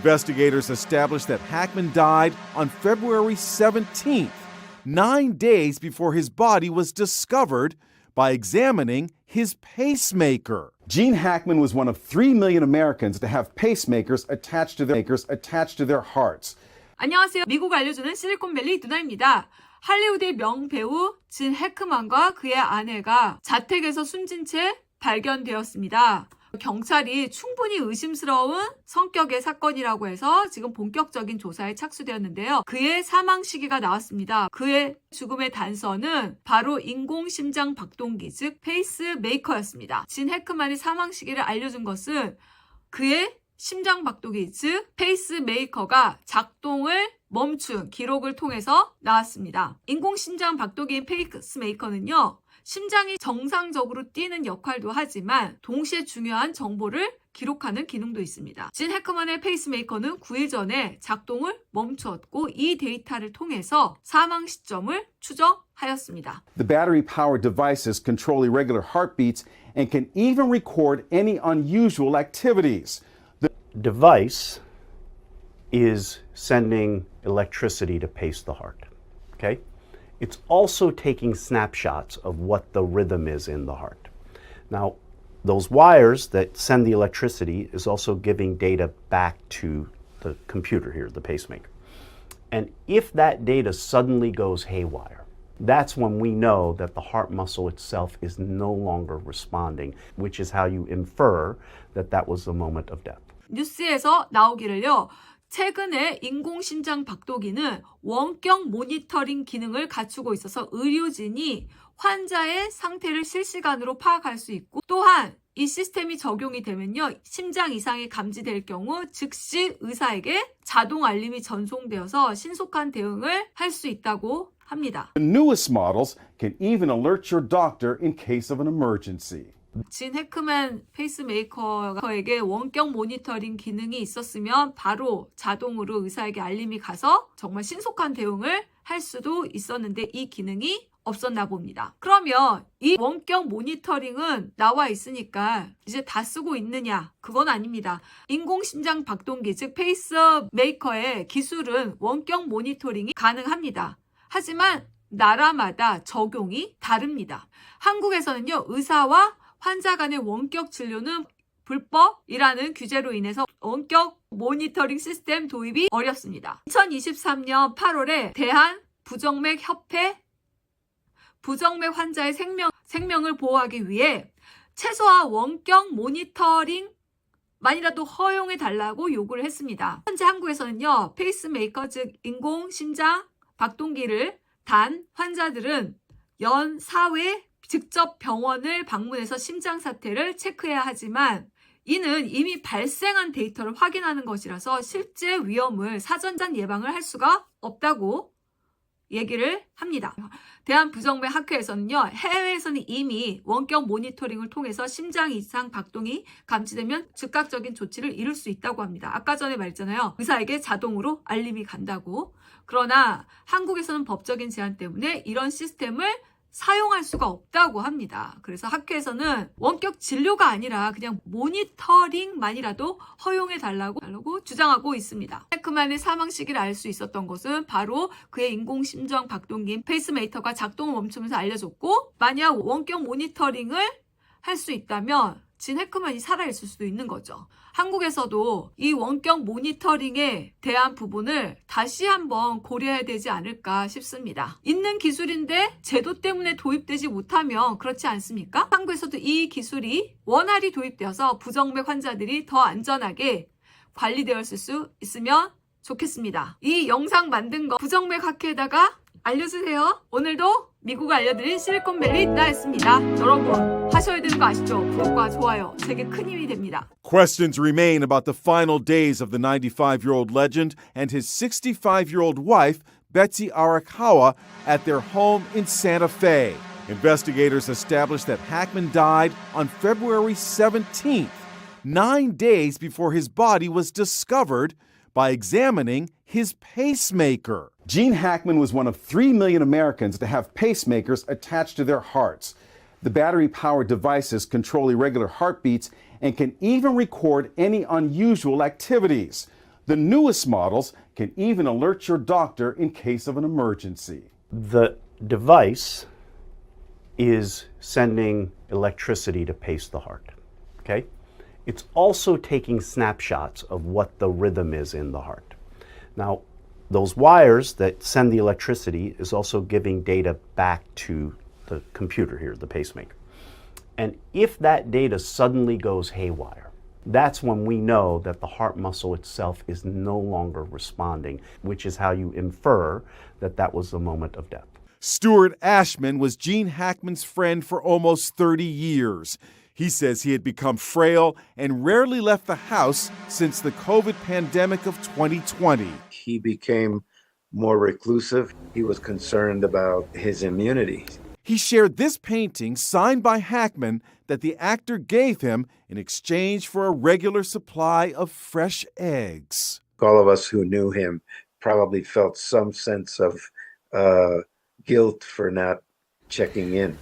Investigators established that Hackman died on February 17th, 9 days before his body was discovered, by examining his pacemaker. Gene Hackman was one of 3 million Americans to have pacemakers attached to their hearts. 안녕하세요. 미국 알려주는 실리콘밸리 누나입니다. 할리우드의 명배우 진 해크만과 그의 아내가 자택에서 숨진 채 발견되었습니다. 경찰이 충분히 의심스러운 성격의 사건이라고 해서 지금 본격적인 조사에 착수되었는데요. 그의 사망 시기가 나왔습니다. 그의 죽음의 단서는 바로 인공심장 박동기, 즉 페이스메이커였습니다. 진 해크만이 사망 시기를 알려준 것은 그의 심장 박동기, 즉 페이스메이커가 작동을 멈춘 기록을 통해서 나왔습니다. 인공심장 박동기인 페이스메이커는요, 심장이 정상적으로 뛰는 역할도 하지만 동시에 중요한 정보를 기록하는 기능도 있습니다. 진 해크만의 페이스메이커는 9일 전에 작동을 멈추었고 이 데이터를 통해서 사망 시점을 추정하였습니다. The battery-powered devices control irregular heartbeats and can even record any unusual activities. The device is sending electricity to pace the heart, okay? It's also taking snapshots of what the rhythm is in the heart. Now, those wires that send the electricity is also giving data back to the computer here, the pacemaker. And if that data suddenly goes haywire, that's when we know that the heart muscle itself is no longer responding, which is how you infer that that was the moment of death. 뉴스에서 나오기를요. 최근에 인공심장 박동기는 원격 모니터링 기능을 갖추고 있어서 의료진이 환자의 상태를 실시간으로 파악할 수 있고, 또한 이 시스템이 적용이 되면요, 심장 이상이 감지될 경우 즉시 의사에게 자동 알림이 전송되어서 신속한 대응을 할 수 있다고 합니다. The newest models can even alert your doctor in case of an emergency. 진 해크만 페이스메이커에게 원격 모니터링 기능이 있었으면 바로 자동으로 의사에게 알림이 가서 정말 신속한 대응을 할 수도 있었는데 이 기능이 없었나 봅니다. 그러면 이 원격 모니터링은 나와 있으니까 이제 다 쓰고 있느냐? 그건 아닙니다. 인공심장 박동기, 즉 페이스메이커의 기술은 원격 모니터링이 가능합니다. 하지만 나라마다 적용이 다릅니다. 한국에서는요, 의사와 환자 간의 원격 진료는 불법이라는 규제로 인해서 원격 모니터링 시스템 도입이 어렵습니다. 2023년 8월에 대한부정맥협회 부정맥 환자의 생명을 보호하기 위해 최소한 원격 모니터링만이라도 허용해달라고 요구를 했습니다. 현재 한국에서는요, 페이스메이커 즉 인공심장 박동기를 단 환자들은 연 4회 직접 병원을 방문해서 심장 사태를 체크해야 하지만 이는 이미 발생한 데이터를 확인하는 것이라서 실제 위험을 사전장 예방을 할 수가 없다고 얘기를 합니다. 대한부정맥학회에서는요, 해외에서는 이미 원격 모니터링을 통해서 심장 이상 박동이 감지되면 즉각적인 조치를 이룰 수 있다고 합니다. 아까 전에 말했잖아요. 의사에게 자동으로 알림이 간다고. 그러나 한국에서는 법적인 제한 때문에 이런 시스템을 사용할 수가 없다고 합니다. 그래서 학회에서는 원격 진료가 아니라 그냥 모니터링만이라도 허용해달라고 주장하고 있습니다. 해크만의 사망 시기를 알 수 있었던 것은 바로 그의 인공심장 박동기인 페이스메이커가 작동을 멈추면서 알려줬고, 만약 원격 모니터링을 할 수 있다면 진 해크만이 살아있을 수도 있는 거죠. 한국에서도 이 원격 모니터링에 대한 부분을 다시 한번 고려해야 되지 않을까 싶습니다. 있는 기술인데 제도 때문에 도입되지 못하면 그렇지 않습니까? 한국에서도 이 기술이 원활히 도입되어서 부정맥 환자들이 더 안전하게 관리되었을 수 있으면 좋겠습니다. 이 영상 만든 거 부정맥 학회에다가 알려주세요. 오늘도 미국 알려드린 실리콘밸리 누나였습니다. 여러분 하셔야 되는 거 아시죠? 구독과 좋아요 제게 큰 힘이 됩니다. Questions remain about the final days of the 95-year-old legend and his 65-year-old wife, Betsy Arakawa, at their home in Santa Fe. Investigators established that Hackman died on February 17th, 9 days before his body was discovered, by examining his pacemaker. Gene Hackman was one of 3 million Americans to have pacemakers attached to their hearts. The battery-powered devices control irregular heartbeats and can even record any unusual activities. The newest models can even alert your doctor in case of an emergency. The device is sending electricity to pace the heart. Okay? It's also taking snapshots of what the rhythm is in the heart. Now, those wires that send the electricity is also giving data back to the computer here, the pacemaker. And if that data suddenly goes haywire, that's when we know that the heart muscle itself is no longer responding, which is how you infer that that was the moment of death. Stuart Ashman was Gene Hackman's friend for almost 30 years. He says he had become frail and rarely left the house since the COVID pandemic of 2020. He became more reclusive. He was concerned about his immunity. He shared this painting signed by Hackman that the actor gave him in exchange for a regular supply of fresh eggs. All of us who knew him probably felt some sense of guilt for not checking in.